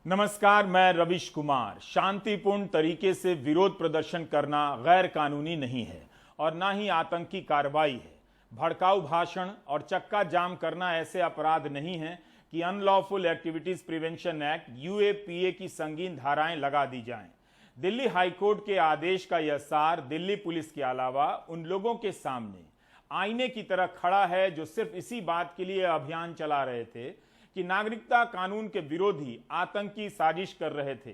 नमस्कार, मैं रविश कुमार। शांतिपूर्ण तरीके से विरोध प्रदर्शन करना गैर कानूनी नहीं है और ना ही आतंकी कार्रवाई है। भड़काऊ भाषण और चक्का जाम करना ऐसे अपराध नहीं है कि unlawful activities prevention act UAPA की संगीन धाराएं लगा दी जाएं। दिल्ली हाईकोर्ट के आदेश का यह सार दिल्ली पुलिस के अलावा उन लोगों के सामने आईने की तरह खड़ा है जो सिर्फ इसी बात के लिए अभियान चला रहे थे कि नागरिकता कानून के विरोधी आतंकी साजिश कर रहे थे।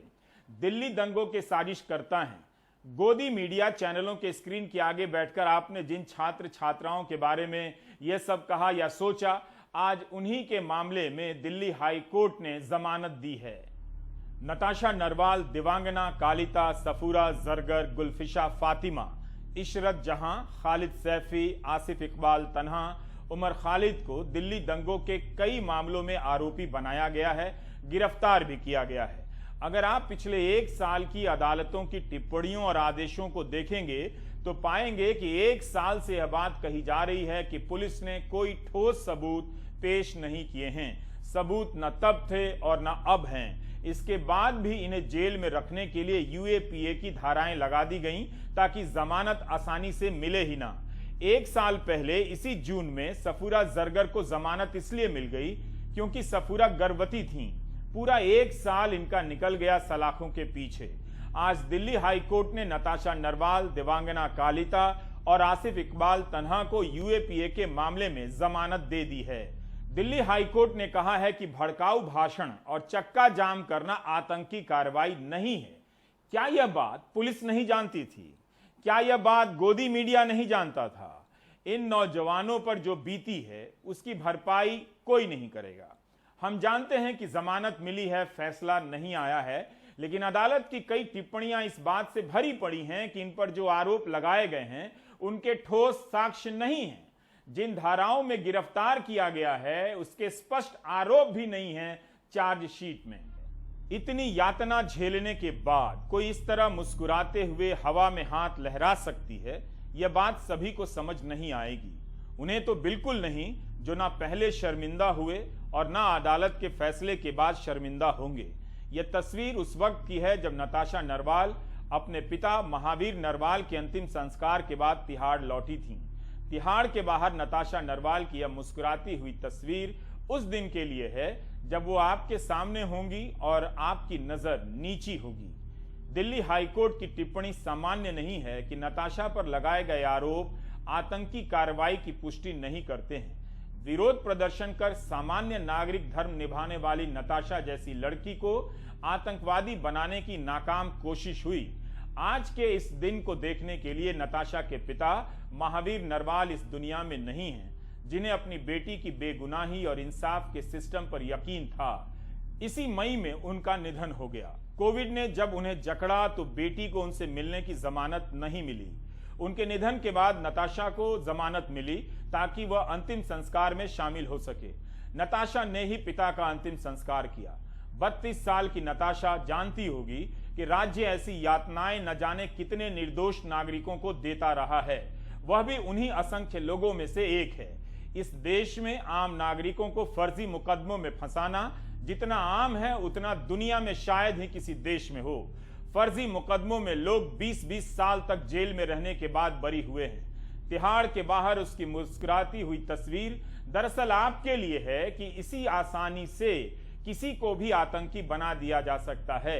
दिल्ली दंगों के साजिश करता है। गोदी मीडिया चैनलों के स्क्रीन के आगे बैठकर आपने जिन छात्र छात्राओं के बारे में यह सब कहा या सोचा, आज उन्हीं के मामले में दिल्ली हाई कोर्ट ने जमानत दी है। नताशा नरवाल, दिवांगना कालिता, सफूरा जरगर, गुलफिशा फातिमा, इशरत जहां, खालिद सैफी, आसिफ इकबाल तन्हा, उमर खालिद को दिल्ली दंगों के कई मामलों में आरोपी बनाया गया है, गिरफ्तार भी किया गया है। अगर आप पिछले एक साल की अदालतों की टिप्पणियों और आदेशों को देखेंगे तो पाएंगे कि एक साल से यह बात कही जा रही है कि पुलिस ने कोई ठोस सबूत पेश नहीं किए हैं। सबूत न तब थे और न अब हैं। इसके बाद भी इन्हें जेल में रखने के लिए यूएपीए की धाराएं लगा दी गईं ताकि जमानत आसानी से मिले ही ना। एक साल पहले इसी जून में सफूरा जरगर को जमानत इसलिए मिल गई क्योंकि सफूरा गर्भवती थीं। पूरा एक साल इनका निकल गया सलाखों के पीछे। आज दिल्ली हाई कोर्ट ने नताशा नरवाल, दिवांगना कालिता और आसिफ इकबाल तन्हा को यूएपीए के मामले में जमानत दे दी है। दिल्ली हाई कोर्ट ने कहा है कि भड़काऊ भाषण और चक्का जाम करना आतंकी कार्रवाई नहीं है। क्या यह बात पुलिस नहीं जानती थी? क्या यह बात गोदी मीडिया नहीं जानता था? इन नौजवानों पर जो बीती है उसकी भरपाई कोई नहीं करेगा। हम जानते हैं कि जमानत मिली है, फैसला नहीं आया है, लेकिन अदालत की कई टिप्पणियां इस बात से भरी पड़ी हैं कि इन पर जो आरोप लगाए गए हैं उनके ठोस साक्ष्य नहीं हैं। जिन धाराओं में गिरफ्तार किया गया है उसके स्पष्ट आरोप भी नहीं है चार्जशीट में। इतनी यातना झेलने के बाद कोई इस तरह मुस्कुराते हुए हवा में हाथ लहरा सकती है, यह बात सभी को समझ नहीं आएगी। उन्हें तो बिल्कुल नहीं, जो ना पहले शर्मिंदा हुए और ना अदालत के फैसले के बाद शर्मिंदा होंगे। यह तस्वीर उस वक्त की है जब नताशा नरवाल अपने पिता महावीर नरवाल के अंतिम संस्कार के बाद तिहाड़ लौटी थीं। तिहाड़ के बाहर नताशा नरवाल की यह मुस्कुराती हुई तस्वीर उस दिन के लिए है जब वो आपके सामने होंगी और आपकी नजर नीची होगी। दिल्ली हाईकोर्ट की टिप्पणी सामान्य नहीं है कि नताशा पर लगाए गए आरोप आतंकी कार्रवाई की पुष्टि नहीं करते हैं। विरोध प्रदर्शन कर सामान्य नागरिक धर्म निभाने वाली नताशा जैसी लड़की को आतंकवादी बनाने की नाकाम कोशिश हुई। आज के इस दिन को देखने के लिए नताशा के पिता महावीर नरवाल इस दुनिया में नहीं हैं, जिन्हें अपनी बेटी की बेगुनाही और इंसाफ के सिस्टम पर यकीन था। इसी मई में उनका निधन हो गया। कोविड ने जब उन्हें जकड़ा तो बेटी को उनसे मिलने की जमानत नहीं मिली। उनके निधन के बाद नताशा को जमानत मिली ताकि वह अंतिम संस्कार में शामिल हो सके। नताशा ने ही पिता का अंतिम संस्कार किया। 32 साल की नताशा जानती होगी कि राज्य ऐसी यातनाएं न जाने कितने निर्दोष नागरिकों को देता रहा है। वह भी उन्हीं असंख्य लोगों में से एक है। इस देश में आम नागरिकों को फर्जी मुकदमों में फंसाना जितना आम है उतना दुनिया में शायद ही किसी देश में हो। फर्जी मुकदमों में लोग 20-20 साल तक जेल में रहने के बाद बरी हुए हैं। तिहाड़ के बाहर उसकी मुस्कुराती हुई तस्वीर दरअसल आपके लिए है कि इसी आसानी से किसी को भी आतंकी बना दिया जा सकता है,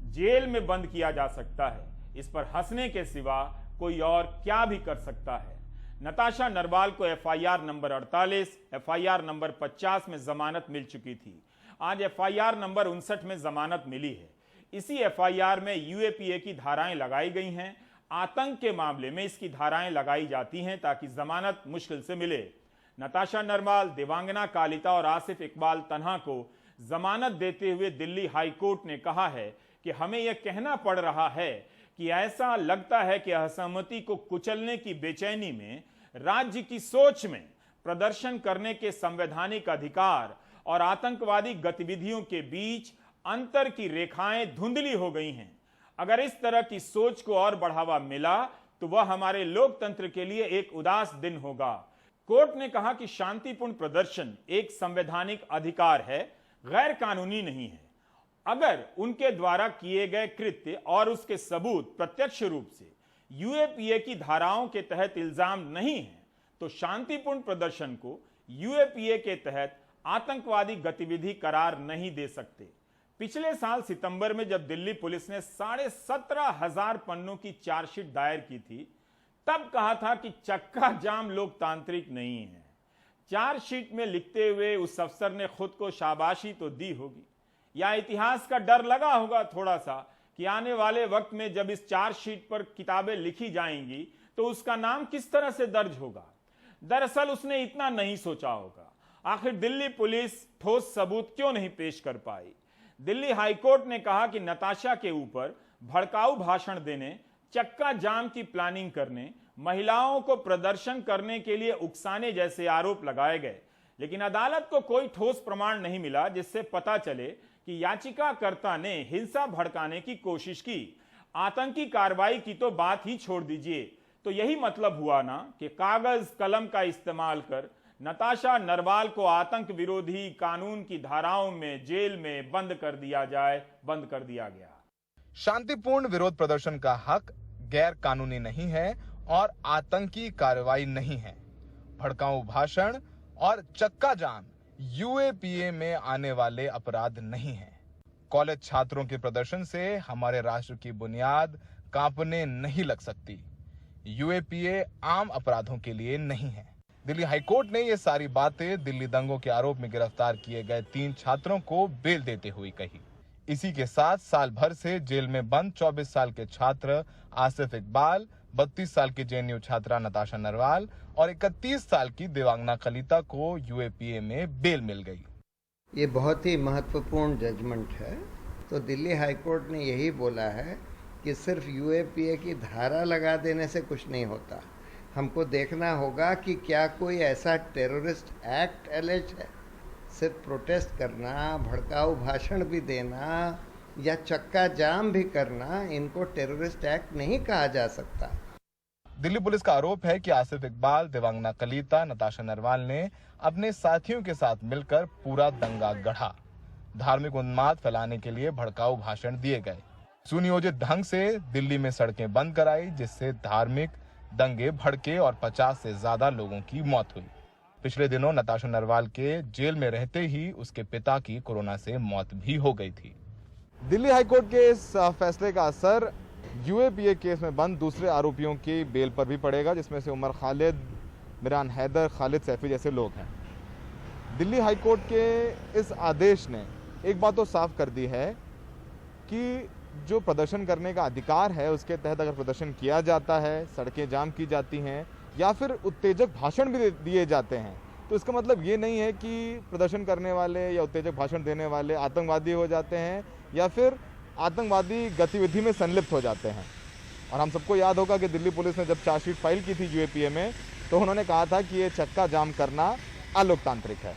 जेल में बंद किया जा सकता है। इस पर हंसने के सिवा कोई और क्या भी कर सकता है। नताशा नरवाल को एफआईआर नंबर 48, एफआईआर नंबर 50 में जमानत मिल चुकी थी। आज एफआईआर नंबर 59 में जमानत मिली है। इसी एफआईआर में यूएपीए की धाराएं लगाई गई हैं। आतंक के मामले में इसकी धाराएं लगाई जाती हैं ताकि जमानत मुश्किल से मिले। नताशा नरवाल, दिवांगना कालिता और आसिफ इकबाल तन्हा को जमानत देते हुए दिल्ली हाई कोर्ट ने कहा है कि हमें यह कहना पड़ रहा है कि ऐसा लगता है कि असहमति को कुचलने की बेचैनी में राज्य की सोच में प्रदर्शन करने के संवैधानिक अधिकार और आतंकवादी गतिविधियों के बीच अंतर की रेखाएं धुंधली हो गई हैं। अगर इस तरह की सोच को और बढ़ावा मिला तो वह हमारे लोकतंत्र के लिए एक उदास दिन होगा। कोर्ट ने कहा कि शांतिपूर्ण प्रदर्शन एक संवैधानिक अधिकार है, गैर कानूनी नहीं है। अगर उनके द्वारा किए गए कृत्य और उसके सबूत प्रत्यक्ष रूप से यूएपीए की धाराओं के तहत इल्जाम नहीं है तो शांतिपूर्ण प्रदर्शन को यूएपीए के तहत आतंकवादी गतिविधि करार नहीं दे सकते। पिछले साल सितंबर में जब दिल्ली पुलिस ने 17,500 पन्नों की चार्जशीट दायर की थी, तब कहा था कि चक्का जाम लोकतांत्रिक नहीं है। चार्जशीट में लिखते हुए उस अफसर ने खुद को शाबाशी तो दी होगी या इतिहास का डर लगा होगा थोड़ा सा कि आने वाले वक्त में जब इस चार्जशीट पर किताबें लिखी जाएंगी तो उसका नाम किस तरह से दर्ज होगा। दरअसल उसने इतना नहीं सोचा होगा। आखिर दिल्ली पुलिस ठोस सबूत क्यों नहीं पेश कर पाई? दिल्ली हाईकोर्ट ने कहा कि नताशा के ऊपर भड़काऊ भाषण देने, चक्का जाम की प्लानिंग करने, महिलाओं को प्रदर्शन करने के लिए उकसाने जैसे आरोप लगाए गए, लेकिन अदालत को कोई ठोस प्रमाण नहीं मिला जिससे पता चले कि याचिकाकर्ता ने हिंसा भड़काने की कोशिश की। आतंकी कार्रवाई की तो बात ही छोड़ दीजिए। तो यही मतलब हुआ ना कि कागज कलम का इस्तेमाल कर नताशा नरवाल को आतंक विरोधी कानून की धाराओं में जेल में बंद कर दिया गया। शांतिपूर्ण विरोध प्रदर्शन का हक गैर कानूनी नहीं है और आतंकी कार्रवाई नहीं है। भड़काऊ भाषण और चक्का जाम यूएपीए में आने वाले अपराध नहीं है। कॉलेज छात्रों के प्रदर्शन से हमारे राष्ट्र की बुनियाद कांपने नहीं लग सकती। यूएपीए आम अपराधों के लिए नहीं है। दिल्ली हाईकोर्ट ने ये सारी बातें दिल्ली दंगों के आरोप में गिरफ्तार किए गए 3 छात्रों को बेल देते हुए कही। इसी के साथ साल भर से जेल में बंद 24 साल के छात्र आसिफ इकबाल, 32 साल की जेएनयू छात्रा नताशा नरवाल और 31 साल की देवांगना कलिता को यूएपीए में बेल मिल गई। ये बहुत ही महत्वपूर्ण जजमेंट है। तो दिल्ली हाईकोर्ट ने यही बोला है कि सिर्फ यूएपीए की धारा लगा देने से कुछ नहीं होता। हमको देखना होगा कि क्या कोई ऐसा टेररिस्ट एक्ट एलिज है। सिर्फ प्रोटेस्ट करना, भड़काऊ भाषण भी देना या चक्का जाम भी करना, इनको टेररिस्ट एक्ट नहीं कहा जा सकता। दिल्ली पुलिस का आरोप है कि आसिफ इकबाल, देवांगना कलिता, नताशा नरवाल ने अपने साथियों के साथ मिलकर पूरा दंगा गढ़ा। धार्मिक उन्माद फैलाने के लिए भड़काऊ भाषण दिए गए। सुनियोजित ढंग से दिल्ली में सड़कें बंद कराई, जिससे धार्मिक दंगे भड़के और 50 से ज्यादा लोगों की मौत हुई। पिछले दिनों नताशा नरवाल के जेल में रहते ही उसके पिता की कोरोना से मौत भी हो गई थी। दिल्ली हाईकोर्ट के इस फैसले का असर यूएपीए केस में बंद दूसरे आरोपियों की बेल पर भी पड़ेगा, जिसमें से उमर खालिद, मिरान हैदर, खालिद सैफी जैसे लोग हैं। दिल्ली हाईकोर्ट के इस आदेश ने एक बात तो साफ कर दी है कि जो प्रदर्शन करने का अधिकार है उसके तहत अगर प्रदर्शन किया जाता है, सड़कें जाम की जाती हैं या फिर उत्तेजक भाषण भी दिए जाते हैं, तो इसका मतलब ये नहीं है कि प्रदर्शन करने वाले या उत्तेजक भाषण देने वाले आतंकवादी हो जाते हैं या फिर आतंकवादी गतिविधि में संलिप्त हो जाते हैं। और हम सबको याद होगा कि दिल्ली पुलिस ने जब चार्जशीट फाइल की थी यूएपीए में, तो उन्होंने कहा था कि ये चक्का जाम करना अलोकतांत्रिक है।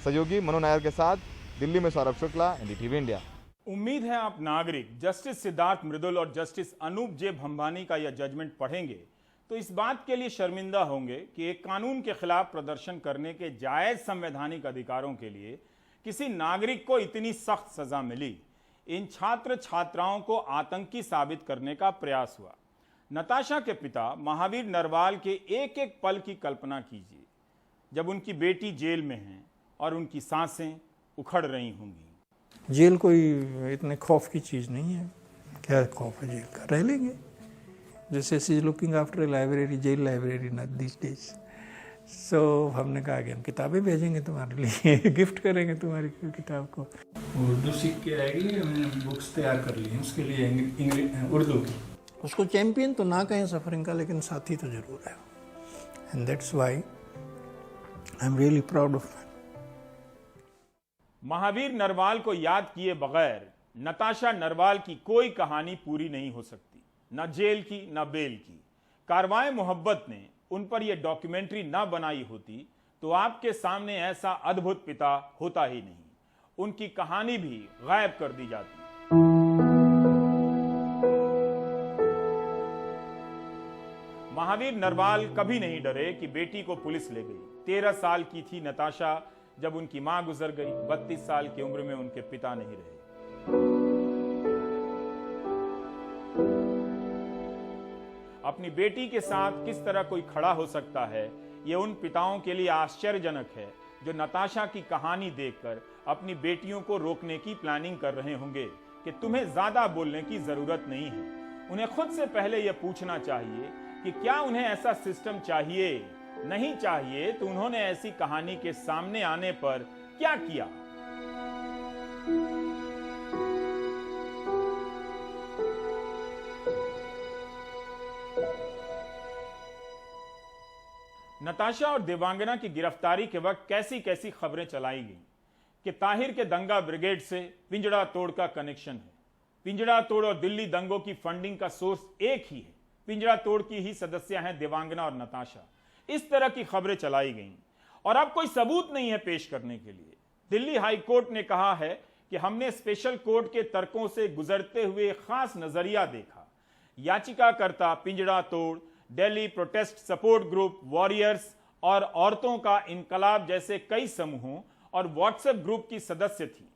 सहयोगी मनु नायर के साथ दिल्ली में सौरभ शुक्ला, एनडीटीवी इंडिया। उम्मीद है आप नागरिक जस्टिस सिद्धार्थ मृदुल और जस्टिस अनूप जे भंभानी का यह जजमेंट पढ़ेंगे तो इस बात के लिए शर्मिंदा होंगे कि एक कानून के खिलाफ प्रदर्शन करने के जायज संवैधानिक अधिकारों के लिए किसी नागरिक को इतनी सख्त सजा मिली। इन छात्र छात्राओं को आतंकी साबित करने का प्रयास हुआ। नताशा के पिता महावीर नरवाल के एक एक पल की कल्पना कीजिए जब उनकी बेटी जेल में है और उनकी सांसें उखड़ रही होंगी। जेल कोई इतने खौफ की चीज़ नहीं है। क्या खौफ है जेल का? रह लेंगे। जैसे she is looking after a library, jail library not this days. So हमने कहा कि हम किताबें भेजेंगे तुम्हारे लिए, गिफ्ट करेंगे तुम्हारी किताब को। उर्दू सीख के आएगी, हमने बुक्स तैयार कर ली हैं उसके लिए उर्दू की। उसको चैंपियन तो ना कहें सफरिंग का, लेकिन साथी तो जरूर है। And that's why I am really proud of. Mahavir Narwal को याद किए बगैर नताशा नरवाल की कोई कहानी पूरी नहीं हो सकती, न जेल की न बेल की। कारवाए मोहब्बत ने उन पर यह डॉक्यूमेंट्री न बनाई होती तो आपके सामने ऐसा अद्भुत पिता होता ही नहीं, उनकी कहानी भी गायब कर दी जाती। महावीर नरवाल कभी नहीं डरे कि बेटी को पुलिस ले गई। 13 साल की थी नताशा जब उनकी मां गुजर गई। 32 साल की उम्र में उनके पिता नहीं रहे। अपनी बेटी के साथ किस तरह कोई खड़ा हो सकता है, यह उन पिताओं के लिए आश्चर्यजनक है जो नताशा की कहानी देखकर अपनी बेटियों को रोकने की प्लानिंग कर रहे होंगे कि तुम्हें ज्यादा बोलने की जरूरत नहीं है। उन्हें खुद से पहले यह पूछना चाहिए कि क्या उन्हें ऐसा सिस्टम चाहिए। नहीं चाहिए तो उन्होंने ऐसी कहानी के सामने आने पर क्या किया। नताशा और देवांगना की गिरफ्तारी के वक्त कैसी कैसी खबरें चलाई गई कि ताहिर के दंगा ब्रिगेड से पिंजड़ा तोड़ का कनेक्शन है। पिंजड़ा तोड़ और दिल्ली दंगों की फंडिंग का सोर्स एक ही है। पिंजड़ा तोड़ की ही सदस्य हैं देवांगना और नताशा। इस तरह की खबरें चलाई गईं और अब कोई सबूत नहीं है पेश करने के लिए। दिल्ली हाई कोर्ट ने कहा है कि हमने स्पेशल कोर्ट के तर्कों से गुजरते हुए खास नजरिया देखा। याचिकाकर्ता पिंजड़ा तोड़, Delhi protest support group, warriors और औरतों का इनकलाब जैसे कई समूहों और व्हाट्सएप ग्रुप की सदस्य थी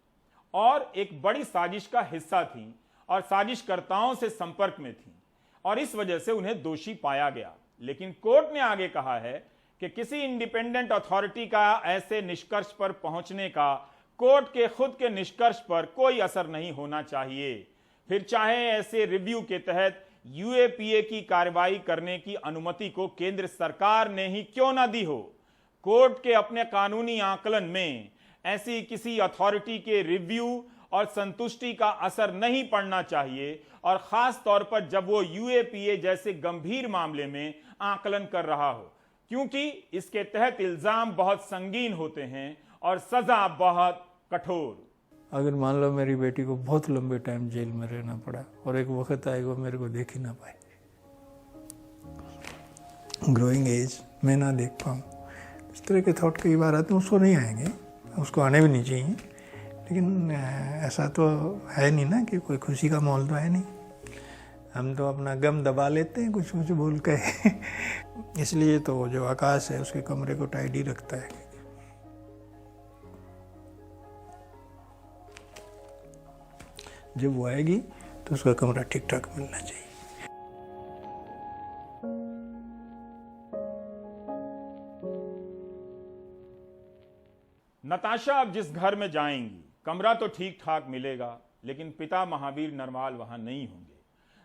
और एक बड़ी साजिश का हिस्सा थी और साजिशकर्ताओं से संपर्क में थी और इस वजह से उन्हें दोषी पाया गया। लेकिन कोर्ट ने आगे कहा है कि किसी इंडिपेंडेंट अथॉरिटी का ऐसे निष्कर्ष पर पहुंचने का कोर्ट के खुद के निष्कर्ष पर कोई असर नहीं होना चाहिए, फिर चाहे ऐसे रिव्यू के तहत यूएपीए की कार्रवाई करने की अनुमति को केंद्र सरकार ने ही क्यों ना दी हो। कोर्ट के अपने कानूनी आकलन में ऐसी किसी अथॉरिटी के रिव्यू और संतुष्टि का असर नहीं पड़ना चाहिए और खास तौर पर जब वो यूएपीए जैसे गंभीर मामले में आकलन कर रहा हो, क्योंकि इसके तहत इल्जाम बहुत संगीन होते हैं और सजा बहुत कठोर। अगर मान लो मेरी बेटी को बहुत लंबे टाइम जेल में रहना पड़ा और एक वक्त आएगा मेरे को देख ही ना पाए, ग्रोइंग एज मैं ना देख पाऊँ, इस तरह के थॉट कई बार आते हैं। उसको नहीं आएंगे, उसको आने भी नहीं चाहिए, लेकिन ऐसा तो है नहीं ना कि कोई खुशी का माहौल तो है नहीं। हम तो अपना गम दबा लेते हैं कुछ कुछ बोल के इसलिए तो जो आकाश है उसके कमरे को टाइडी रखता है। जब वो आएगी तो उसका कमरा ठीक ठाक मिलना चाहिए। नताशा अब जिस घर में जाएंगी कमरा तो ठीक ठाक मिलेगा, लेकिन पिता महावीर नरवाल वहां नहीं होंगे।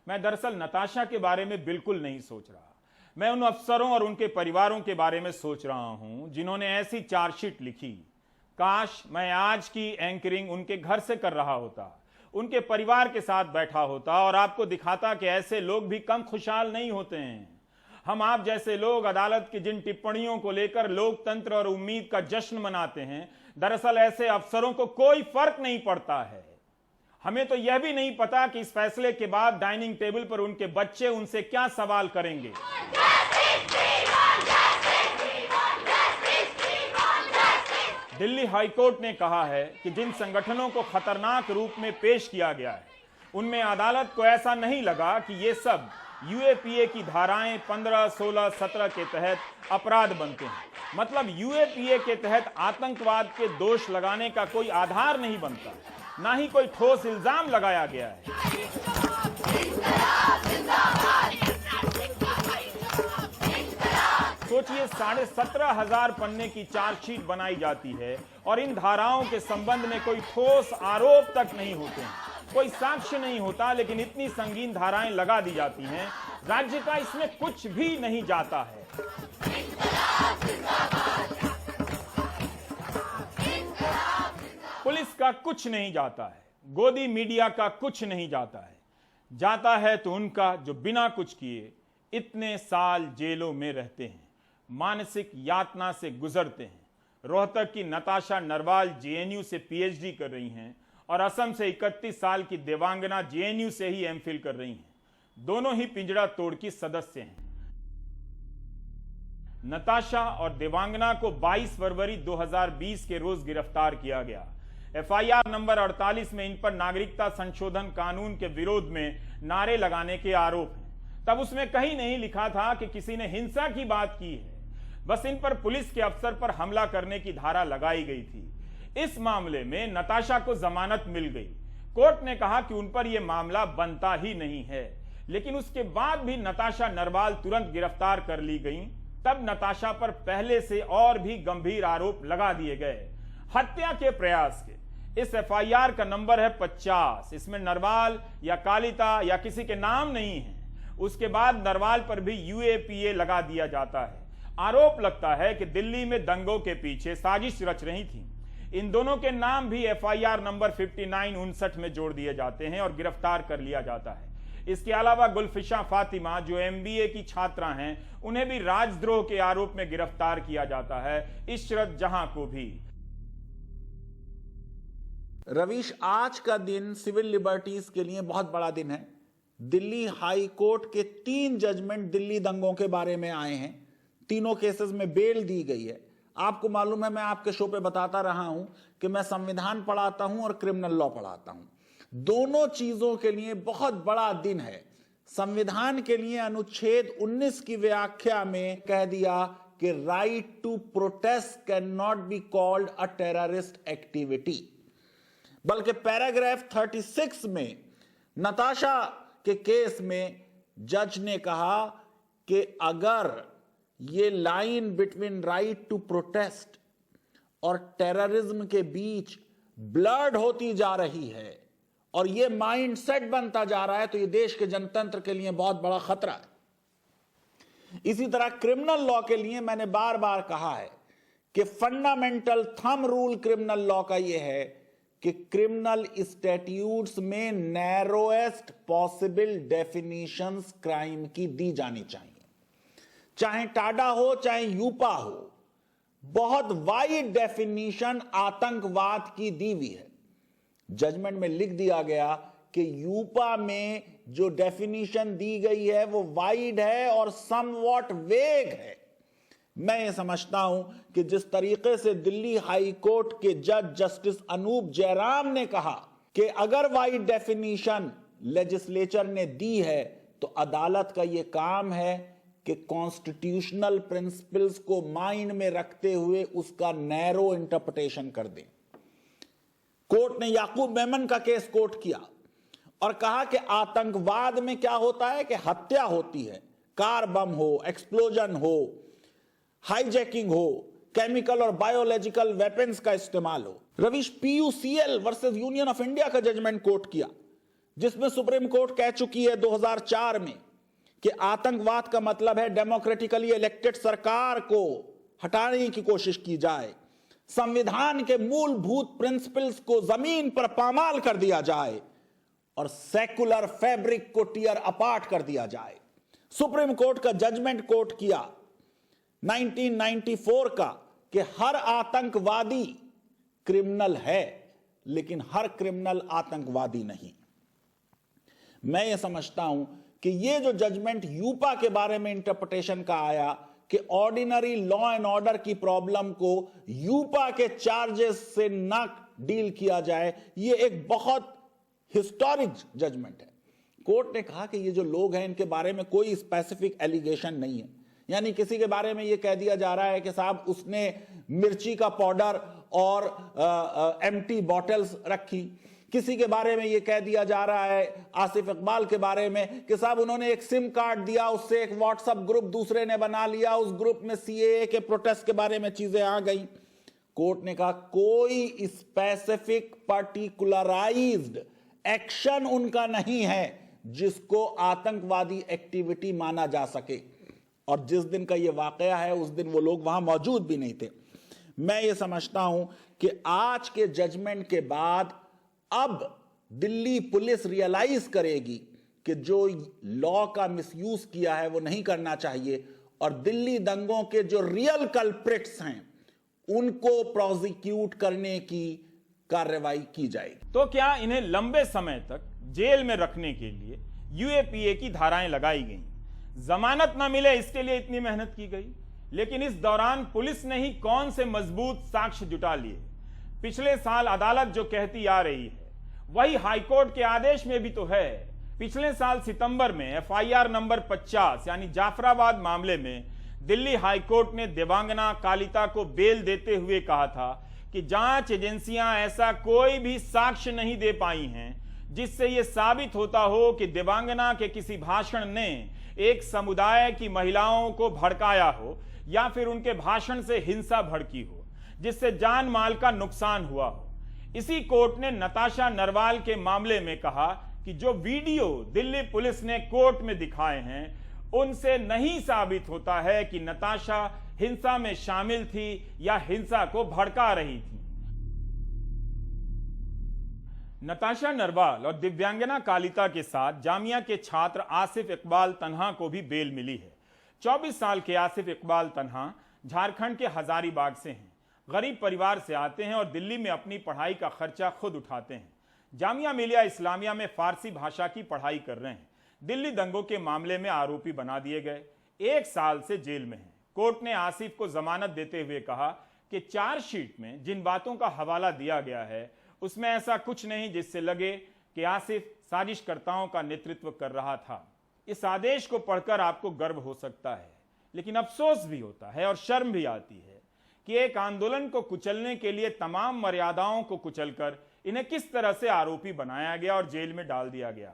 मैं दरअसल नताशा के बारे में बिल्कुल नहीं सोच रहा। मैं उन अफसरों और उनके परिवारों के बारे में सोच रहा हूं जिन्होंने ऐसी चार्जशीट लिखी। काश मैं आज की एंकरिंग उनके घर से कर रहा होता, उनके परिवार के साथ बैठा होता और आपको दिखाता कि ऐसे लोग भी कम खुशहाल नहीं होते हैं। हम आप जैसे लोग अदालत की जिन टिप्पणियों को लेकर लोकतंत्र और उम्मीद का जश्न मनाते हैं, दरअसल ऐसे अफसरों को कोई फर्क नहीं पड़ता है। हमें तो यह भी नहीं पता कि इस फैसले के बाद डाइनिंग टेबल पर उनके बच्चे उनसे क्या सवाल करेंगे। दिल्ली हाईकोर्ट ने कहा है कि जिन संगठनों को खतरनाक रूप में पेश किया गया है, उनमें अदालत को ऐसा नहीं लगा कि ये सब यूएपीए की धाराएं 15, 16, 17 के तहत अपराध बनते हैं। मतलब यूएपीए के तहत आतंकवाद के दोष लगाने का कोई आधार नहीं बनता, ना ही कोई ठोस इल्जाम लगाया गया है। सोचिए 17,500 पन्ने की चार्जशीट बनाई जाती है और इन धाराओं के संबंध में कोई ठोस आरोप तक नहीं होते हैं, कोई साक्ष्य नहीं होता, लेकिन इतनी संगीन धाराएं लगा दी जाती हैं। राज्य का इसमें कुछ भी नहीं जाता है। पुलिस का कुछ नहीं जाता है, गोदी मीडिया का कुछ नहीं जाता है। जाता है तो उनका जो बिना कुछ किए इतने साल जेलों में रहते हैं, मानसिक यातना से गुजरते हैं। रोहतक की नताशा नरवाल जेएनयू से पीएचडी कर रही हैं और असम से 31 साल की देवांगना जेएनयू से ही एमफिल कर रही हैं। दोनों ही पिंजड़ा तोड़ की सदस्य हैं। नताशा और देवांगना को 22 फरवरी 2020 के रोज गिरफ्तार किया गया। एफआईआर नंबर 48 में इन पर नागरिकता संशोधन कानून के विरोध में नारे लगाने के आरोप हैं। तब उसमें कहीं नहीं लिखा था कि किसी ने हिंसा की बात की है। बस इन पर पुलिस के अफसर पर हमला करने की धारा लगाई गई थी। इस मामले में नताशा को जमानत मिल गई। कोर्ट ने कहा कि उन पर यह मामला बनता ही नहीं है, लेकिन उसके बाद भी नताशा नरवाल तुरंत गिरफ्तार कर ली गई। तब नताशा पर पहले से और भी गंभीर आरोप लगा दिए गए। हत्या के प्रयास के। इस एफआईआर का नंबर है 50। इसमें नरवाल या कालिता या किसी के नाम नहीं है। उसके बाद नरवाल पर भी यूएपीए लगा दिया जाता है। आरोप लगता है कि दिल्ली में दंगों के पीछे साजिश रच रही थी। इन दोनों के नाम भी एफआईआर नंबर 5959 में जोड़ दिए जाते हैं और गिरफ्तार कर लिया जाता है। इसके अलावा गुलफिशा फातिमा जो एमबीए की छात्रा हैं, उन्हें भी राजद्रोह के आरोप में गिरफ्तार किया जाता है। इशरत जहां को भी। रवीश, आज का दिन सिविल लिबर्टीज के लिए बहुत बड़ा दिन है। दिल्ली हाई कोर्ट के 3 जजमेंट दिल्ली दंगों के बारे में आए हैं। तीनों केसेस में बेल दी गई है। आपको मालूम है, मैं आपके शो पे बताता रहा हूं कि मैं संविधान पढ़ाता हूं और क्रिमिनल लॉ पढ़ाता हूं। दोनों चीजों के लिए बहुत बड़ा दिन है। संविधान के लिए अनुच्छेद 19 की व्याख्या में कह दिया कि right to protest can not be called a terrorist activity, बल्कि पैराग्राफ 36 में नताशा के केस में जज ने कहा कि अगर ये line between right to protest और टेररिज्म के बीच ब्लड होती जा रही है और ये माइंडसेट बनता जा रहा है, तो ये देश के जनतंत्र के लिए बहुत बड़ा खतरा है। इसी तरह क्रिमिनल लॉ के लिए मैंने बार बार कहा है कि fundamental thumb rule criminal law का यह है कि क्रिमिनल स्टैट्यूट्स में नैरोएस्ट पॉसिबल डेफिनेशंस क्राइम की दी जानी चाहिए। चाहे टाडा हो चाहे यूपा हो, बहुत वाइड डेफिनेशन आतंकवाद की दी हुई है। जजमेंट में लिख दिया गया कि यूपा में जो डेफिनेशन दी गई है वो वाइड है और समवॉट वेग है। मैं ये समझता हूं कि जिस तरीके से दिल्ली हाई कोर्ट के जज जस्टिस अनूप जयराम ने कहा कि अगर वाइड डेफिनेशन लेजिस्लेचर ने दी है, तो अदालत का यह काम है कि कॉन्स्टिट्यूशनल प्रिंसिपल्स को माइंड में रखते हुए उसका नैरो इंटरप्रिटेशन कर दें। कोर्ट ने याकूब मेमन का केस कोर्ट किया और कहा कि आतंकवाद में क्या होता है कि हत्या होती है, कार बम हो, एक्सप्लोजन हो, हाईजैकिंग हो, केमिकल और बायोलॉजिकल वेपन्स का इस्तेमाल हो। Ravish, PUCL versus union of India का जजमेंट कोर्ट किया, जिसमें सुप्रीम कोर्ट कह चुकी है 2004 में कि आतंकवाद का मतलब है डेमोक्रेटिकली इलेक्टेड सरकार को हटाने की कोशिश की जाए, संविधान के मूलभूत प्रिंसिपल्स को जमीन पर पामाल कर दिया जाए और सेकुलर फैब्रिक को टीयर अपार्ट कर दिया जाए। सुप्रीम कोर्ट का जजमेंट कोर्ट किया 1994 का कि हर आतंकवादी क्रिमिनल है, लेकिन हर क्रिमिनल आतंकवादी नहीं। मैं ये समझता हूं कि ये जो जजमेंट यूपा के बारे में इंटरप्रिटेशन का आया कि ऑर्डिनरी लॉ एंड ऑर्डर की प्रॉब्लम को यूपा के चार्जेस से ना डील किया जाए, ये एक बहुत हिस्टोरिक जजमेंट है। कोर्ट ने कहा कि ये जो लोग हैं इनके बारे में कोई स्पेसिफिक एलिगेशन नहीं है, यानी किसी के बारे में ये कह दिया जा रहा है कि साहब उसने मिर्ची का पाउडर और एम्प्टी बॉटल्स रखी, किसी के बारे में ये कह दिया जा रहा है आसिफ इकबाल के बारे में कि साहब उन्होंने एक सिम कार्ड दिया, उससे एक व्हाट्सएप ग्रुप दूसरे ने बना लिया, उस ग्रुप में सीएए के प्रोटेस्ट के बारे में चीजें आ गई। कोर्ट ने कहा कोई स्पेसिफिक पर्टिकुलराइज्ड एक्शन उनका नहीं है जिसको आतंकवादी एक्टिविटी माना जा सके, और जिस दिन का यह वाकया है उस दिन वो लोग वहां मौजूद भी नहीं थे। मैं ये समझता हूं कि आज के जजमेंट के बाद अब दिल्ली पुलिस रियलाइज करेगी कि जो लॉ का मिसयूज किया है वो नहीं करना चाहिए, और दिल्ली दंगों के जो रियल कल्प्रिट्स हैं उनको प्रोसिक्यूट करने की कार्रवाई की जाएगी। तो क्या इन्हें लंबे समय तक जेल में रखने के लिए यूएपीए की धाराएं लगाई गई, जमानत ना मिले इसके लिए इतनी मेहनत की गई, लेकिन इस दौरान पुलिस ने ही कौन से मजबूत साक्ष्य जुटा लिए। पिछले साल अदालत जो कहती आ रही है वही हाईकोर्ट के आदेश में भी तो है। पिछले साल सितंबर में एफआईआर नंबर 50 यानी जाफराबाद मामले में दिल्ली हाईकोर्ट ने देवांगना कालिता को बेल देते हुए कहा था कि जांच एजेंसियां ऐसा कोई भी साक्ष्य नहीं दे पाई हैं जिससे यह साबित होता हो कि देवांगना के किसी भाषण ने एक समुदाय की महिलाओं को भड़काया हो या फिर उनके भाषण से हिंसा भड़की हो जिससे जान माल का नुकसान हुआ हो। इसी कोर्ट ने नताशा नरवाल के मामले में कहा कि जो वीडियो दिल्ली पुलिस ने कोर्ट में दिखाए हैं उनसे नहीं साबित होता है कि नताशा हिंसा में शामिल थी या हिंसा को भड़का रही थी। नताशा नरवाल और दिव्यांगना कालिता के साथ जामिया के छात्र आसिफ इकबाल तन्हा को भी बेल मिली है। 24 साल के आसिफ इकबाल तन्हा झारखंड के हजारीबाग से हैं, गरीब परिवार से आते हैं और दिल्ली में अपनी पढ़ाई का खर्चा खुद उठाते हैं। जामिया मिलिया इस्लामिया में फारसी भाषा की पढ़ाई कर रहे हैं। दिल्ली दंगों के मामले में आरोपी बना दिए गए, 1 साल से जेल में हैं। कोर्ट ने आसिफ को जमानत देते हुए कहा कि चार्जशीट में जिन बातों का हवाला दिया गया है उसमें ऐसा कुछ नहीं जिससे लगे कि आसिफ साजिशकर्ताओं का नेतृत्व कर रहा था। इस आदेश को पढ़कर आपको गर्व हो सकता है, लेकिन अफसोस भी होता है और शर्म भी आती है कि एक आंदोलन को कुचलने के लिए तमाम मर्यादाओं को कुचलकर इन्हें किस तरह से आरोपी बनाया गया और जेल में डाल दिया गया।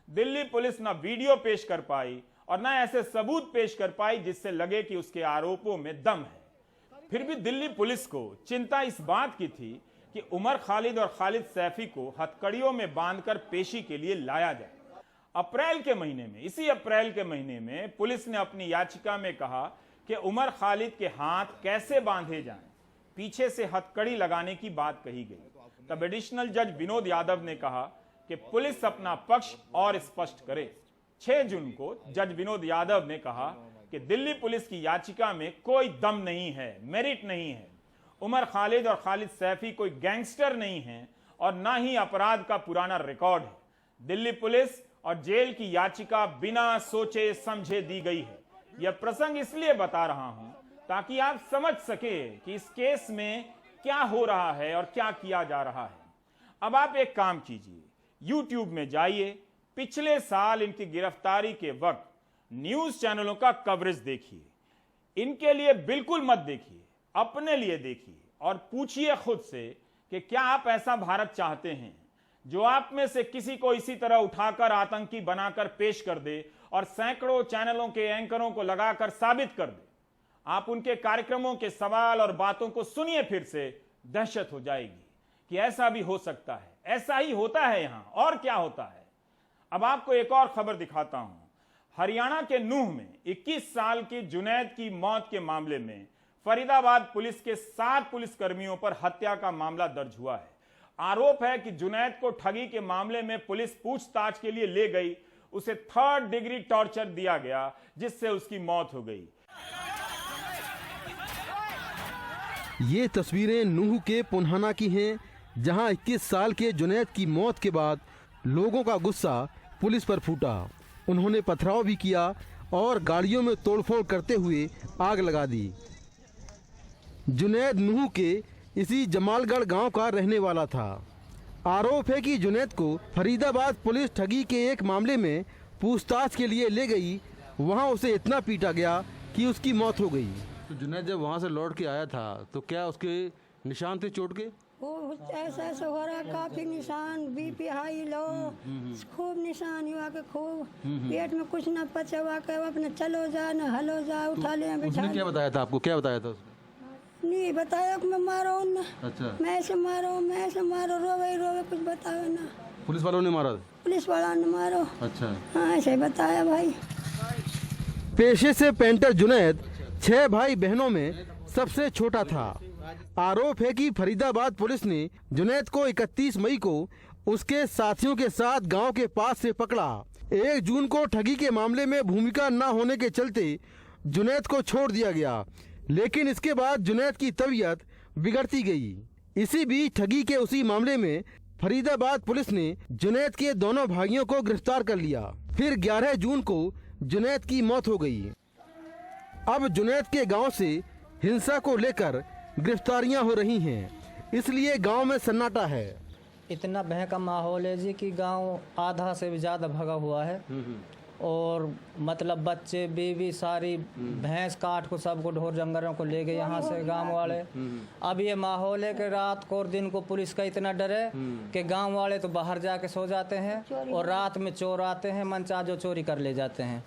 दिल्ली पुलिस न वीडियो पेश कर पाई और न ऐसे सबूत पेश कर पाई जिससे लगे कि उसके आरोपों में दम है। फिर भी दिल्ली पुलिस को चिंता इस बात की थी कि उमर खालिद और खालिद सैफी को हथकड़ियों में बांधकर पेशी के लिए लाया जाए। इसी अप्रैल के महीने में पुलिस ने अपनी याचिका में कहा कि उमर खालिद के हाथ कैसे बांधे जाएं, पीछे से हथकड़ी लगाने की बात कही गई। तब एडिशनल जज विनोद यादव ने कहा कि पुलिस अपना पक्ष और स्पष्ट करे। 6 जून को जज विनोद यादव ने कहा कि दिल्ली पुलिस की याचिका में कोई दम नहीं है, मेरिट नहीं है। उमर खालिद और खालिद सैफी कोई गैंगस्टर नहीं है और ना ही अपराध का पुराना रिकॉर्ड है। दिल्ली पुलिस और जेल की याचिका बिना सोचे समझे दी गई है। यह प्रसंग इसलिए बता रहा हूं ताकि आप समझ सके कि इस केस में क्या हो रहा है और क्या किया जा रहा है। अब आप एक काम कीजिए, YouTube में जाइए, पिछले साल इनकी गिरफ्तारी के वक्त न्यूज चैनलों का कवरेज देखिए। इनके लिए बिल्कुल मत देखिए, अपने लिए देखिए और पूछिए खुद से कि क्या आप ऐसा भारत चाहते हैं जो आप में से किसी को इसी तरह उठाकर आतंकी बनाकर पेश कर दे और सैकड़ों चैनलों के एंकरों को लगाकर साबित कर दे। आप उनके कार्यक्रमों के सवाल और बातों को सुनिए, फिर से दहशत हो जाएगी कि ऐसा भी हो सकता है, ऐसा ही होता है यहां, और क्या होता है। अब आपको एक और खबर दिखाता हूं। हरियाणा के नूह में 21 साल की जुनैद की मौत के मामले में फरीदाबाद पुलिस के 7 पुलिसकर्मियों पर हत्या का मामला दर्ज हुआ है। आरोप है कि जुनैद को ठगी के मामले में पुलिस पूछताछ के लिए ले गई, उसे 3rd डिग्री टॉर्चर दिया गया जिससे उसकी मौत हो गई। ये तस्वीरें नूह के पुन्हाना की हैं, जहां 21 साल के जुनैद की मौत के बाद लोगों का गुस्सा पुलिस पर फूटा। उन्होंने पथराव भी किया और गाड़ियों में तोड़फोड़ करते हुए आग लगा दी। जुनैद नूह के इसी जमालगढ़ गांव का रहने वाला था। आरोप है कि जुनैद को फरीदाबाद पुलिस ठगी के एक मामले में पूछताछ के लिए ले गई। वहां उसे इतना पीटा गया कि उसकी मौत हो गई। तो जुनैद जब वहां से लौट के आया था तो क्या उसके निशान थे चोट के? वो ऐसा हो रहा, काफी निशान, बीपी हाई लो, खूब निशान हुआ के खूब पेट में कुछ न पचा हुआ के अपने चलो जा न हलो जा, उठा ले उसने क्या बताया था आपको? क्या बताया था उसने? नहीं बताया कि मैं मारो न। अच्छा। मैं ऐसे मारो रोवे कुछ बताओ ना। पुलिस वालों ने मारा? पुलिस वालों ने मारो। अच्छा। हाँ ऐसे बताया भाई। पेशे से पेंटर जुनैद 6 भाई बहनों में सबसे छोटा था। आरोप है कि फरीदाबाद पुलिस ने जुनैद को 31 मई को उसके साथियों के साथ गांव के पास से पकड़ा। 1 जून को ठगी के मामले में भूमिका न होने के चलते जुनैद को छोड़ दिया गया, लेकिन इसके बाद जुनैद की तबीयत बिगड़ती गई। इसी बीच ठगी के उसी मामले में फरीदाबाद पुलिस ने जुनैद के दोनों भाइयों को गिरफ्तार कर लिया। फिर 11 जून को जुनैद की मौत हो गई। अब जुनैद के गांव से हिंसा को लेकर गिरफ्तारियां हो रही हैं, इसलिए गांव में सन्नाटा है। इतना भय का माहौल है जी कि गांव आधा से भी ज़्यादा भगा हुआ है और मतलब बच्चे बीवी सारी भैंस काट को सबको ढोर जंगलों को ले गए यहाँ से गांव वाले। अब ये माहौल है कि रात को और दिन को पुलिस का इतना डर है कि गांव वाले तो बाहर जाके सो जाते हैं और रात में चोर आते हैं, मनचाह जो चोरी कर ले जाते हैं।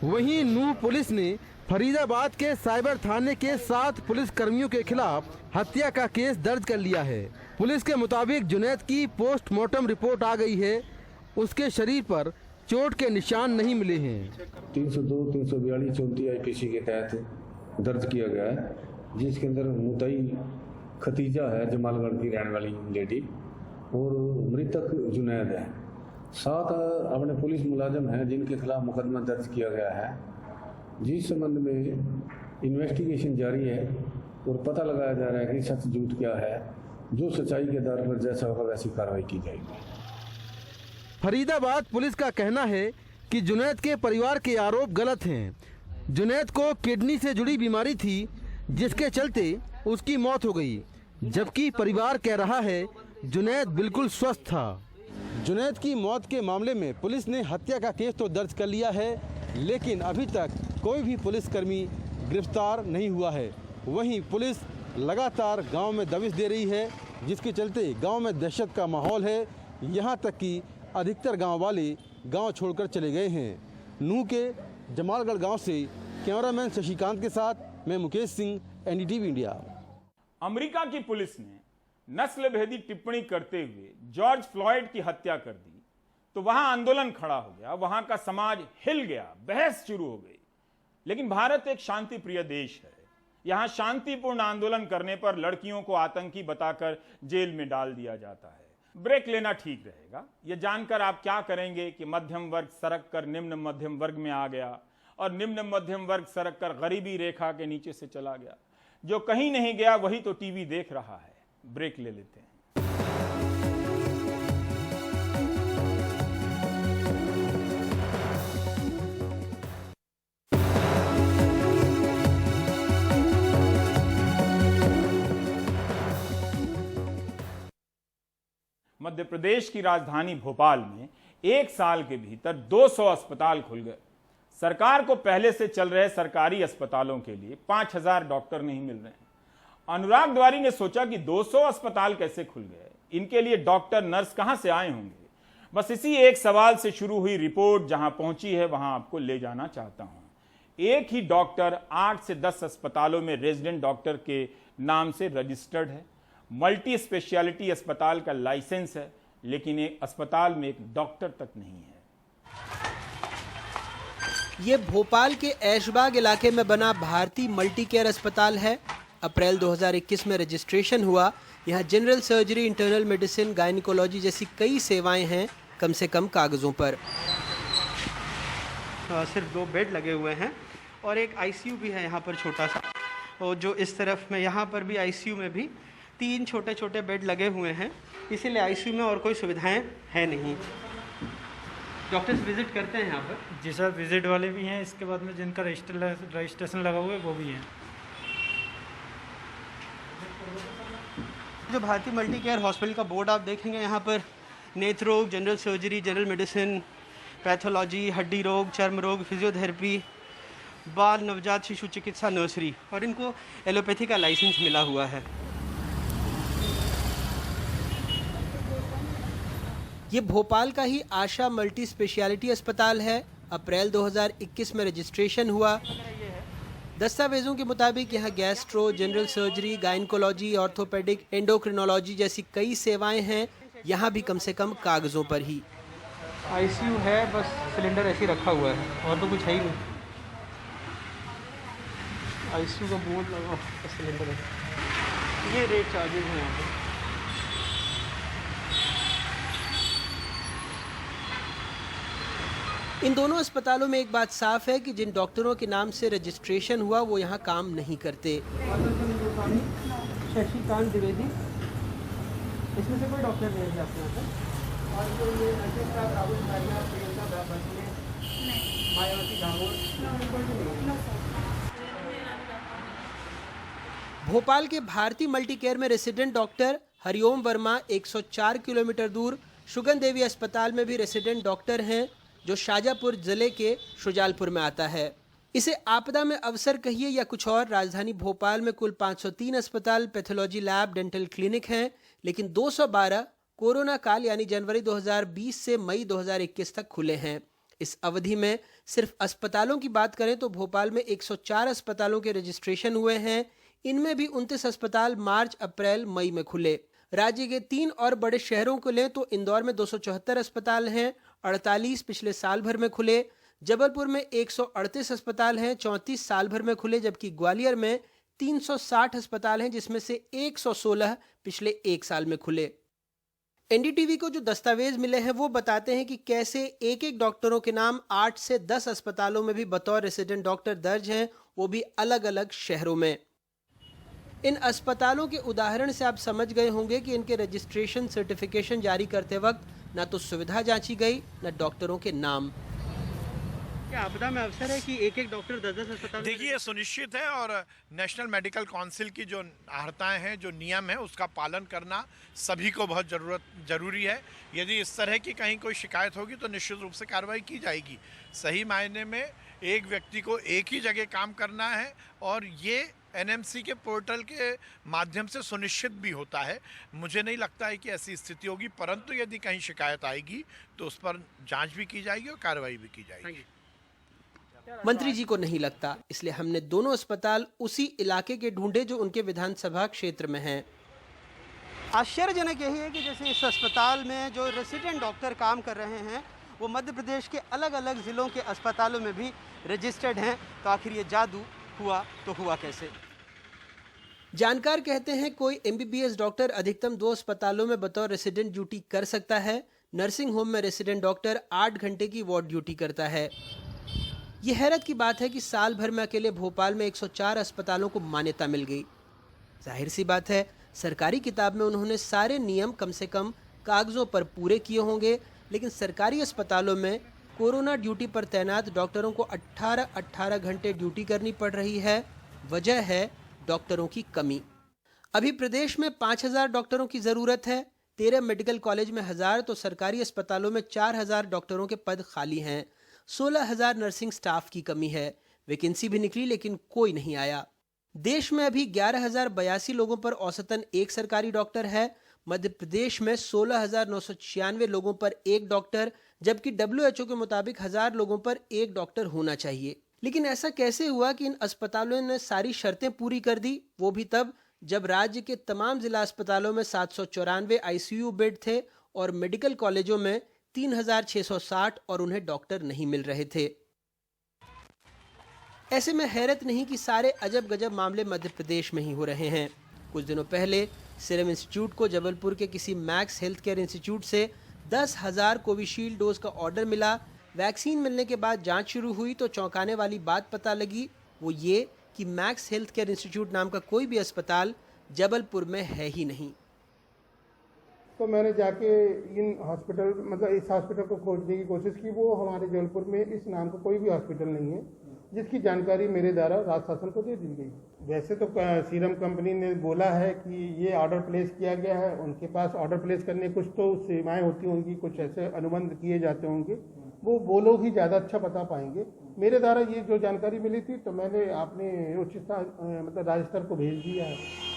वहीं नूह पुलिस ने फरीदाबाद के साइबर थाने के 7 पुलिस कर्मियों के खिलाफ हत्या का केस दर्ज कर लिया है। पुलिस के मुताबिक जुनैद की पोस्टमार्टम रिपोर्ट आ गई है। उसके शरीर पर चोट के निशान नहीं मिले हैं। 302, 342, 34 IPC के तहत दर्ज किया गया है, जिसके अंदर मुद्दई खतीजा है, जमालगढ़ की रहने वाली लेडी, और मृतक जुनैद है। 7 अपने पुलिस मुलाजिम हैं जिनके खिलाफ मुकदमा दर्ज किया गया है, जिस संबंध में इन्वेस्टिगेशन जारी है और पता लगाया जा रहा है कि सच झूठ क्या है। जो सच्चाई के आधार पर जैसा होगा वैसी कार्रवाई की जाएगी। फरीदाबाद पुलिस का कहना है कि जुनैद के परिवार के आरोप गलत हैं। जुनैद को किडनी से जुड़ी बीमारी थी, जिसके चलते उसकी मौत हो गई, जबकि परिवार कह रहा है जुनैद बिल्कुल स्वस्थ था। जुनैद की मौत के मामले में पुलिस ने हत्या का केस तो दर्ज कर लिया है, लेकिन अभी तक कोई भी पुलिसकर्मी गिरफ्तार नहीं हुआ है। वहीं पुलिस लगातार गांव में दबिश दे रही है, जिसके चलते गांव में दहशत का माहौल है। यहां तक कि अधिकतर गांव वाले गांव छोड़कर चले गए हैं। नूह के जमालगढ़ गांव से कैमरामैन शशिकांत के साथ मैं Mukesh Singh, NDTV India. America की पुलिस ने नस्ल भेदी टिप्पणी करते हुए जॉर्ज फ्लॉयड की हत्या कर दी तो वहां आंदोलन खड़ा हो गया, वहां का समाज हिल गया, बहस शुरू हो गई। लेकिन भारत एक शांति प्रिय देश है। यहां शांतिपूर्ण आंदोलन करने पर लड़कियों को आतंकी बताकर जेल में डाल दिया जाता है। ब्रेक लेना ठीक रहेगा। यह जानकर आप क्या करेंगे कि मध्यम वर्ग सड़क कर निम्न मध्यम वर्ग में आ गया और निम्न मध्यम वर्ग सड़क कर गरीबी रेखा के नीचे से चला गया। जो कहीं नहीं गया वही तो टीवी देख रहा है। ब्रेक ले लेते हैं। मध्य प्रदेश की राजधानी भोपाल में एक साल के भीतर 200 अस्पताल खुल गए। सरकार को पहले से चल रहे सरकारी अस्पतालों के लिए 5000 डॉक्टर नहीं मिल रहे हैं। अनुराग द्वारी ने सोचा कि 200 अस्पताल कैसे खुल गए, इनके लिए डॉक्टर नर्स कहां से आए होंगे। बस इसी एक सवाल से शुरू हुई रिपोर्ट जहां पहुंची है वहां आपको ले जाना चाहता हूं। एक ही डॉक्टर 8 से 10 अस्पतालों में रेजिडेंट डॉक्टर के नाम से रजिस्टर्ड है। मल्टी स्पेशलिटी अस्पताल का लाइसेंस है, लेकिन एक अस्पताल में एक डॉक्टर तक नहीं है। ये भोपाल के ऐशबाग इलाके में बना भारती मल्टी केयर अस्पताल है। अप्रैल 2021 में रजिस्ट्रेशन हुआ। यहाँ general surgery, internal medicine, gynaecology जैसी कई सेवाएं हैं, कम से कम कागजों पर। सिर्फ 2 बेड लगे हुए हैं और एक ICU भी है यहाँ पर छोटा सा, और जो इस तरफ में यहाँ पर भी ICU में भी 3 छोटे छोटे बेड लगे हुए हैं, इसीलिए ICU में और कोई सुविधाएं है नहीं। डॉक्टर्स विजिट करते हैं यहाँ पर? जी सर, विजिट वाले भी हैं, इसके बाद में जिनका रजिस्ट्रेशन लगा हुआ है वो भी हैं। जो भारतीय मल्टी केयर हॉस्पिटल का बोर्ड आप देखेंगे, यहाँ पर नेत्र रोग, general surgery, general medicine, pathology, हड्डी रोग, चर्म रोग, फिजियोथेरेपी, बाल नवजात शिशु चिकित्सा, नर्सरी, और इनको एलोपैथी का लाइसेंस मिला हुआ है। ये भोपाल का ही आशा मल्टी स्पेशलिटी अस्पताल है। अप्रैल 2021 में रजिस्ट्रेशन हुआ। दस्तावेजों के मुताबिक यहाँ gastro, general surgery, gynaecology, orthopaedic, endocrinology जैसी कई सेवाएं हैं। यहाँ भी कम से कम कागजों पर ही। ICU है, बस सिलेंडर ऐसे ही रखा हुआ है और तो कुछ है ही नहीं। ICU का बोर्ड लगा, सिलेंडर है। ये रेट चार्जेज हैं यहाँ पर। इन दोनों अस्पतालों में एक बात साफ है कि जिन डॉक्टरों के नाम से रजिस्ट्रेशन हुआ वो यहाँ काम नहीं करते। शशिकांत द्विवेदी, इसमें से कोई डॉक्टर नहीं है अपना था। और जो ये राहुल भारिया, प्रियंका बसले, मायावती दामोद, भोपाल के भारती मल्टी केयर में resident doctor Hariom Verma 104 kilometre दूर शुगन देवी अस्पताल में भी रेसिडेंट डॉक्टर हैं। जो शाजापुर जिले के शुजालपुर में आता है। इसे आपदा में अवसर कहिए या कुछ और, राजधानी भोपाल में कुल 503 अस्पताल, पैथोलॉजी लैब, डेंटल क्लिनिक हैं, लेकिन 212 कोरोना काल यानी जनवरी 2020 से मई 2021 तक खुले हैं। इस अवधि में सिर्फ अस्पतालों की बात करें तो भोपाल में 104 अस्पतालों के रजिस्ट्रेशन हुए हैं। इनमें भी 29 अस्पताल मार्च, अप्रैल, मई में खुले। राज्य के 3 और बड़े शहरों को लें तो इंदौर में 274 अस्पताल हैं, 48 पिछले साल भर में खुले। जबलपुर में 138 अस्पताल हैं, 34 साल भर में खुले, जबकि ग्वालियर में 360 अस्पताल हैं, जिसमें से 116 पिछले 1 साल में खुले। एनडीटीवी को जो दस्तावेज मिले हैं वो बताते हैं कि कैसे एक एक डॉक्टरों के नाम 8 से 10 अस्पतालों में भी बतौर रेसिडेंट डॉक्टर दर्ज हैं, वो भी अलग अलग शहरों में। इन अस्पतालों के उदाहरण से आप समझ गए होंगे कि इनके रजिस्ट्रेशन सर्टिफिकेशन जारी करते वक्त न तो सुविधा जांची गई, न डॉक्टरों के नाम। क्या आपदा में अवसर है कि एक एक डॉक्टर 10-10 अस्पताल? देखिए, ये सुनिश्चित है और नेशनल मेडिकल काउंसिल की जो आहर्ताएं हैं, जो नियम है, उसका पालन करना सभी को बहुत जरूरी है। यदि इस तरह की कहीं कोई शिकायत होगी तो निश्चित रूप से कार्रवाई की जाएगी। सही मायने में एक व्यक्ति को एक ही जगह काम करना है और ये एनएमसी के पोर्टल के माध्यम से सुनिश्चित भी होता है। मुझे नहीं लगता है कि ऐसी स्थिति होगी, परंतु यदि कहीं शिकायत आएगी तो उस पर जांच भी की जाएगी और कार्रवाई भी की जाएगी। मंत्री जी को नहीं लगता, इसलिए हमने दोनों अस्पताल उसी इलाके के ढूंढे जो उनके विधानसभा क्षेत्र में हैं। आश्चर्यजनक यही है कि जैसे इस अस्पताल में जो रेसिडेंट डॉक्टर काम कर रहे हैं वो मध्य प्रदेश के अलग अलग ज़िलों के अस्पतालों में भी रजिस्टर्ड हैं, तो आखिर ये जादू हुआ तो हुआ कैसे? जानकार कहते हैं कोई एमबीबीएस डॉक्टर अधिकतम 2 अस्पतालों में बतौर रेसिडेंट ड्यूटी कर सकता है। नर्सिंग होम में रेसिडेंट डॉक्टर 8 घंटे की वार्ड ड्यूटी करता है। ये हैरत की बात है कि साल भर में अकेले भोपाल में 104 अस्पतालों को मान्यता मिल गई। जाहिर सी बात है, सरकारी किताब में उन्होंने सारे नियम कम से कम कागजों पर पूरे किए होंगे, लेकिन सरकारी अस्पतालों में कोरोना ड्यूटी पर तैनात डॉक्टरों को 18 घंटे ड्यूटी करनी पड़ रही है। वजह है डॉक्टरों की कमी। अभी प्रदेश में 5000 डॉक्टरों की ज़रूरत है। 13 मेडिकल कॉलेज में 1000 तो सरकारी अस्पतालों में 4000 डॉक्टरों के पद खाली हैं। 16,000 नर्सिंग स्टाफ की कमी है। वैकेंसी भी निकली लेकिन कोई नहीं आया। देश में अभी 11,082 लोगों पर औसतन एक सरकारी डॉक्टर है। मध्य प्रदेश में 16,996 लोगों पर एक डॉक्टर, जबकि WHO के मुताबिक 1000 लोगों पर एक डॉक्टर होना चाहिए। लेकिन ऐसा कैसे हुआ कि इन अस्पतालों ने सारी शर्तें पूरी कर दी, वो भी तब जब राज्य के तमाम जिला अस्पतालों में 794 ICU बेड थे और मेडिकल कॉलेजों में 3,660 और उन्हें डॉक्टर नहीं मिल रहे थे। ऐसे में हैरत नहीं कि सारे अजब गजब मामले मध्य प्रदेश में ही हो रहे हैं। कुछ दिनों पहले सीरम इंस्टीट्यूट को जबलपुर के किसी मैक्स हेल्थ केयर इंस्टीट्यूट से 10,000 कोविशील्ड डोज का ऑर्डर मिला। वैक्सीन मिलने के बाद जांच शुरू हुई तो चौंकाने वाली बात पता लगी, वो ये कि मैक्स हेल्थ केयर इंस्टीट्यूट नाम का कोई भी अस्पताल जबलपुर में है ही नहीं। तो मैंने जाके इन हॉस्पिटल इस हॉस्पिटल को खोजने की कोशिश की। वो हमारे जबलपुर में इस नाम का कोई भी हॉस्पिटल नहीं है जिसकी जानकारी मेरे द्वारा राज्य शासन को दे दी गई। वैसे तो सीरम कंपनी ने बोला है कि ये ऑर्डर प्लेस किया गया है, उनके पास ऑर्डर प्लेस करने कुछ तो सीमाएं होती होंगी, कुछ ऐसे अनुबंध किए जाते होंगे, वो लोग ही ज़्यादा अच्छा बता पाएंगे। मेरे द्वारा ये जो जानकारी मिली थी तो मैंने अपने उच्च राज्य स्तर को भेज दिया है।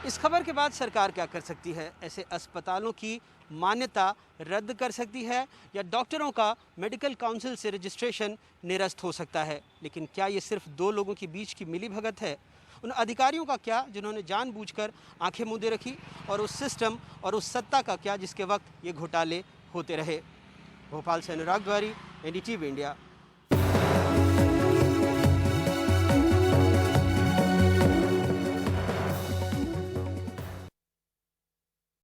इस खबर के बाद सरकार क्या कर सकती है? ऐसे अस्पतालों की मान्यता रद्द कर सकती है या डॉक्टरों का मेडिकल काउंसिल से रजिस्ट्रेशन निरस्त हो सकता है। लेकिन क्या ये सिर्फ 2 लोगों के बीच की मिलीभगत है? उन अधिकारियों का क्या जिन्होंने जानबूझकर आंखें मूंदे रखी, और उस सिस्टम और उस सत्ता का क्या जिसके वक्त ये घोटाले होते रहे? भोपाल से अनुराग द्वारी, NDTV इंडिया।